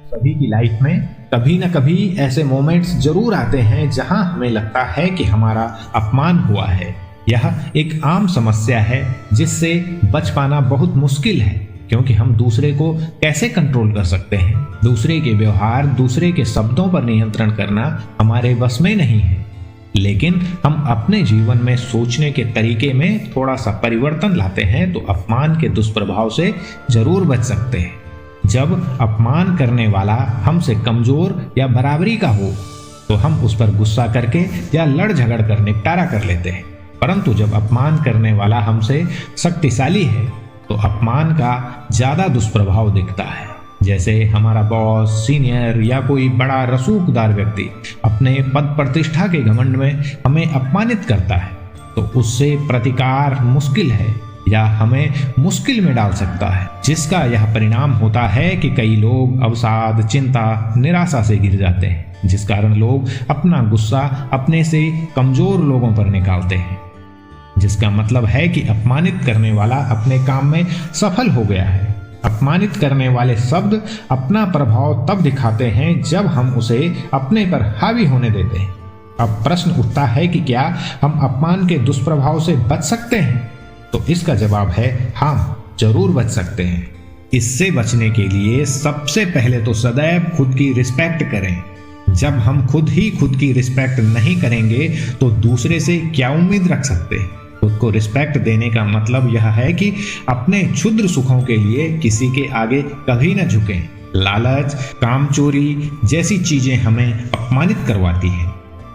सभी की लाइफ में कभी न कभी ऐसे मोमेंट्स जरूर आते हैं जहां हमें लगता है कि हमारा अपमान हुआ है। यह एक आम समस्या है जिससे बच पाना बहुत मुश्किल है, क्योंकि हम दूसरे को कैसे कंट्रोल कर सकते हैं। दूसरे के व्यवहार, दूसरे के शब्दों पर नियंत्रण करना हमारे बस में नहीं है। लेकिन हम अपने जीवन में सोचने के तरीके में थोड़ा सा परिवर्तन लाते हैं तो अपमान के दुष्प्रभाव से जरूर बच सकते हैं। जब अपमान करने वाला हमसे कमजोर या बराबरी का हो तो हम उस पर गुस्सा करके या लड़ झगड़ कर निपटारा कर लेते हैं, परंतु जब अपमान करने वाला हमसे शक्तिशाली है तो अपमान का ज्यादा दुष्प्रभाव दिखता है। जैसे हमारा बॉस, सीनियर या कोई बड़ा रसूखदार व्यक्ति अपने पद प्रतिष्ठा के घमंड में हमें अपमानित करता है तो उससे प्रतिकार मुश्किल है या हमें मुश्किल में डाल सकता है, जिसका यह परिणाम होता है कि कई लोग अवसाद, चिंता, निराशा से घिर जाते हैं, जिस कारण लोग अपना गुस्सा अपने से कमजोर लोगों पर निकालते हैं, जिसका मतलब है कि अपमानित करने वाला अपने काम में सफल हो गया है। अपमानित करने वाले शब्द अपना प्रभाव तब दिखाते हैं जब हम उसे अपने पर हावी होने देते हैं। अब प्रश्न उठता है कि क्या हम अपमान के दुष्प्रभाव से बच सकते हैं? तो इसका जवाब है हाँ, जरूर बच सकते हैं। इससे बचने के लिए सबसे पहले तो सदैव खुद की रिस्पेक्ट करें। जब हम खुद ही खुद की रिस्पेक्ट नहीं करेंगे तो दूसरे से क्या उम्मीद रख सकते हैं? खुद को रिस्पेक्ट देने का मतलब यह है कि अपने क्षुद्र सुखों के लिए किसी के आगे कभी न झुकें। लालच, कामचोरी जैसी चीजें हमें अपमानित करवाती हैं।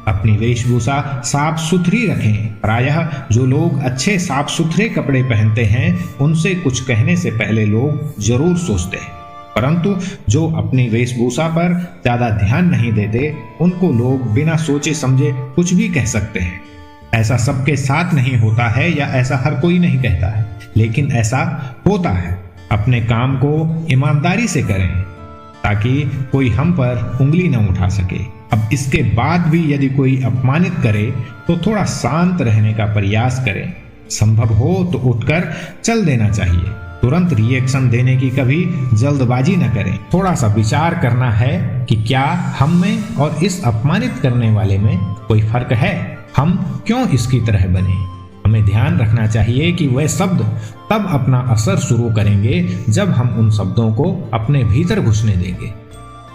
अपनी वेशभूषा साफ सुथरी रखें। प्रायः जो लोग अच्छे साफ सुथरे कपड़े पहनते हैं उनसे कुछ कहने से पहले लोग जरूर सोचते हैं, परंतु जो अपनी वेशभूषा पर ज्यादा ध्यान नहीं देते उनको लोग बिना सोचे समझे कुछ भी कह सकते हैं। ऐसा सबके साथ नहीं होता है या ऐसा हर कोई नहीं कहता है, लेकिन ऐसा होता है। अपने काम को ईमानदारी से करें ताकि कोई हम पर उंगली न उठा सके। अब इसके बाद भी यदि कोई अपमानित करे तो थोड़ा शांत रहने का प्रयास करें। संभव हो तो उठकर चल देना चाहिए। तुरंत रिएक्शन देने की कभी जल्दबाजी न करें। थोड़ा सा विचार करना है कि क्या हम में और इस अपमानित करने वाले में कोई फर्क है। हम क्यों इसकी तरह बने। हमें ध्यान रखना चाहिए कि वह शब्द तब अपना असर शुरू करेंगे जब हम उन शब्दों को अपने भीतर घुसने देंगे।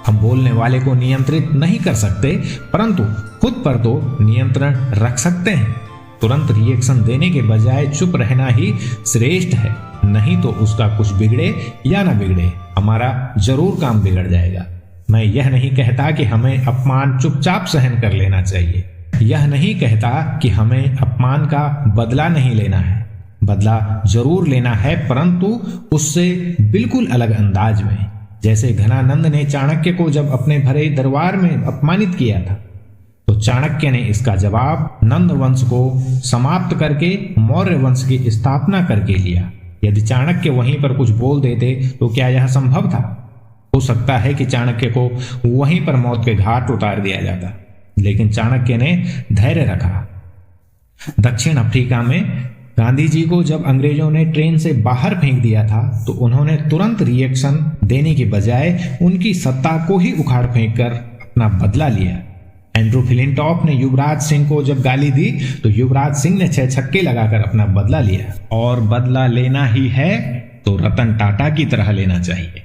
हम बोलने वाले को नियंत्रित नहीं कर सकते, परंतु खुद पर तो नियंत्रण रख सकते हैं। तुरंत रिएक्शन देने के बजाय चुप रहना ही श्रेष्ठ है, नहीं तो उसका कुछ बिगड़े या ना बिगड़े, हमारा जरूर काम बिगड़ जाएगा। मैं यह नहीं कहता कि हमें अपमान चुपचाप सहन कर लेना चाहिए। यह नहीं कहता कि हमें अपमान का बदला नहीं लेना है। बदला जरूर लेना है, परंतु उससे बिल्कुल अलग अंदाज में। जैसे घनानंद ने चाणक्य को जब अपने भरे दरबार में अपमानित किया था तो चाणक्य ने इसका जवाब नंद वंश को समाप्त करके मौर्य वंश की स्थापना करके लिया। यदि चाणक्य वहीं पर कुछ बोल देते तो क्या यह संभव था? हो सकता है कि चाणक्य को वहीं पर मौत के घाट उतार दिया जाता, लेकिन चाणक्य ने धैर्य रखा। दक्षिण अफ्रीका में गांधी जी को जब अंग्रेजों ने ट्रेन से बाहर फेंक दिया था तो उन्होंने तुरंत रिएक्शन देने के बजाय उनकी सत्ता को ही उखाड़ फेंक कर अपना बदला लिया। एंड्रू फ्लिंटॉफ ने युवराज सिंह को जब गाली दी तो युवराज सिंह ने 6 छक्के लगाकर अपना बदला लिया। और बदला लेना ही है तो रतन टाटा की तरह लेना चाहिए।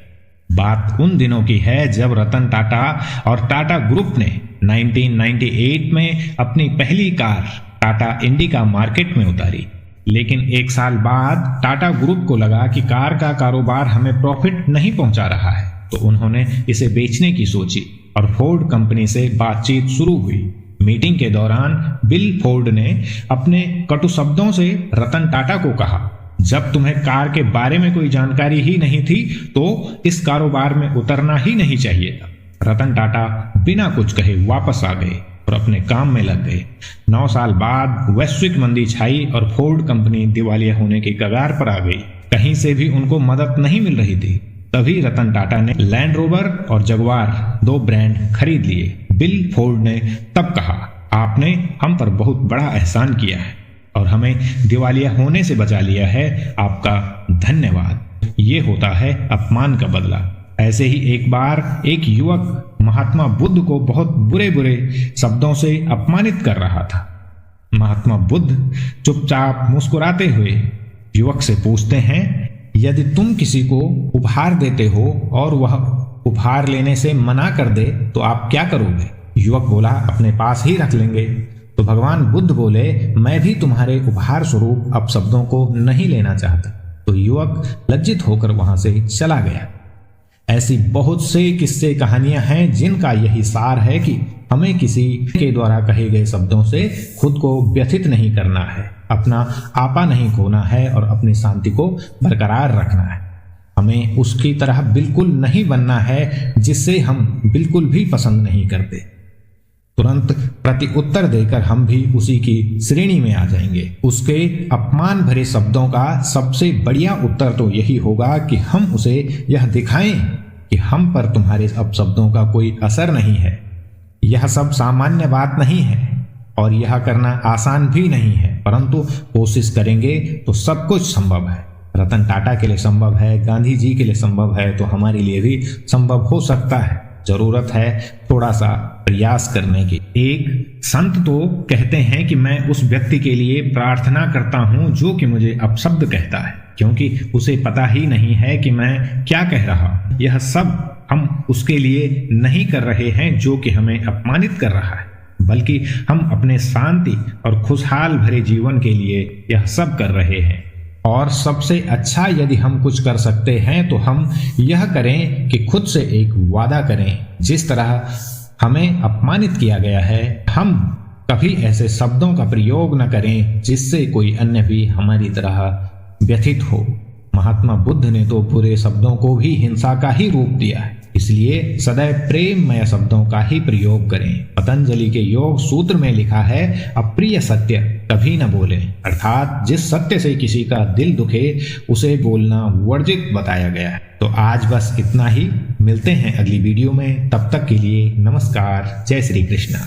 बात उन दिनों की है जब रतन टाटा और टाटा ग्रुप ने 1998 में अपनी पहली कार टाटा इंडिका मार्केट में उतारी। लेकिन 1 साल बाद टाटा ग्रुप को लगा कि कार का कारोबार हमें प्रॉफिट नहीं पहुंचा रहा है, तो उन्होंने इसे बेचने की सोची और फोर्ड कंपनी से बातचीत शुरू हुई। मीटिंग के दौरान बिल फोर्ड ने अपने कटु शब्दों से रतन टाटा को कहा, जब तुम्हें कार के बारे में कोई जानकारी ही नहीं थी तो इस कारोबार में उतरना ही नहीं चाहिए था। रतन टाटा बिना कुछ कहे वापस आ गए और अपने काम में लग गए। 9 साल बाद वैश्विक मंदी छाई और फोर्ड कंपनी दिवालिया होने के कगार पर आ गई। कहीं से भी उनको मदद नहीं मिल रही थी। तभी रतन टाटा ने लैंड रोवर और जगुआर 2 ब्रांड खरीद लिए। बिल फोर्ड ने तब कहा, आपने हम पर बहुत बड़ा एहसान किया है और हमें दिवालिया होने से बचा लिया है। आपका धन्यवाद। ये होता है अपमान का बदला। ऐसे ही एक बार एक युवक महात्मा बुद्ध को बहुत बुरे बुरे शब्दों से अपमानित कर रहा था। महात्मा बुद्ध चुपचाप मुस्कुराते हुए युवक से पूछते हैं, यदि तुम किसी को उपहार देते हो और वह उपहार लेने से मना कर दे तो आप क्या करोगे? युवक बोला, अपने पास ही रख लेंगे। तो भगवान बुद्ध बोले, मैं भी तुम्हारे उपहार स्वरूप अपशब्दों को नहीं लेना चाहता। तो युवक लज्जित होकर वहां से चला गया। ऐसी बहुत से किस्से कहानियां हैं जिनका यही सार है कि हमें किसी के द्वारा कहे गए शब्दों से खुद को व्यथित नहीं करना है, अपना आपा नहीं खोना है और अपनी शांति को बरकरार रखना है। हमें उसकी तरह बिल्कुल नहीं बनना है जिससे हम बिल्कुल भी पसंद नहीं करते। तुरंत प्रति उत्तर देकर हम भी उसी की श्रेणी में आ जाएंगे। उसके अपमान भरे शब्दों का सबसे बढ़िया उत्तर तो यही होगा कि हम उसे यह दिखाएं कि हम पर तुम्हारे अपशब्दों का कोई असर नहीं है। यह सब सामान्य बात नहीं है और यह करना आसान भी नहीं है, परंतु कोशिश करेंगे तो सब कुछ संभव है। रतन टाटा के लिए संभव है, गांधी जी के लिए संभव है, तो हमारे लिए भी संभव हो सकता है। जरूरत है थोड़ा सा प्रयास करने की। एक संत तो कहते हैं कि मैं उस व्यक्ति के लिए प्रार्थना करता हूं जो कि मुझे अपशब्द कहता है, क्योंकि उसे पता ही नहीं है कि मैं क्या कह रहा हूं। यह सब हम उसके लिए नहीं कर रहे हैं जो कि हमें अपमानित कर रहा है, बल्कि हम अपने शांति और खुशहाल भरे जीवन के लिए यह सब कर रहे हैं। और सबसे अच्छा यदि हम कुछ कर सकते हैं तो हम यह करें कि खुद से एक वादा करें, जिस तरह हमें अपमानित किया गया है हम कभी ऐसे शब्दों का प्रयोग न करें जिससे कोई अन्य भी हमारी तरह व्यथित हो। महात्मा बुद्ध ने तो बुरे शब्दों को भी हिंसा का ही रूप दिया है, इसलिए सदैव प्रेममय शब्दों का ही प्रयोग करें। पतंजलि के योग सूत्र में लिखा है, अप्रिय सत्य कभी न बोले, अर्थात जिस सत्य से किसी का दिल दुखे उसे बोलना वर्जित बताया गया है। तो आज बस इतना ही, मिलते हैं अगली वीडियो में, तब तक के लिए नमस्कार, जय श्री कृष्णा।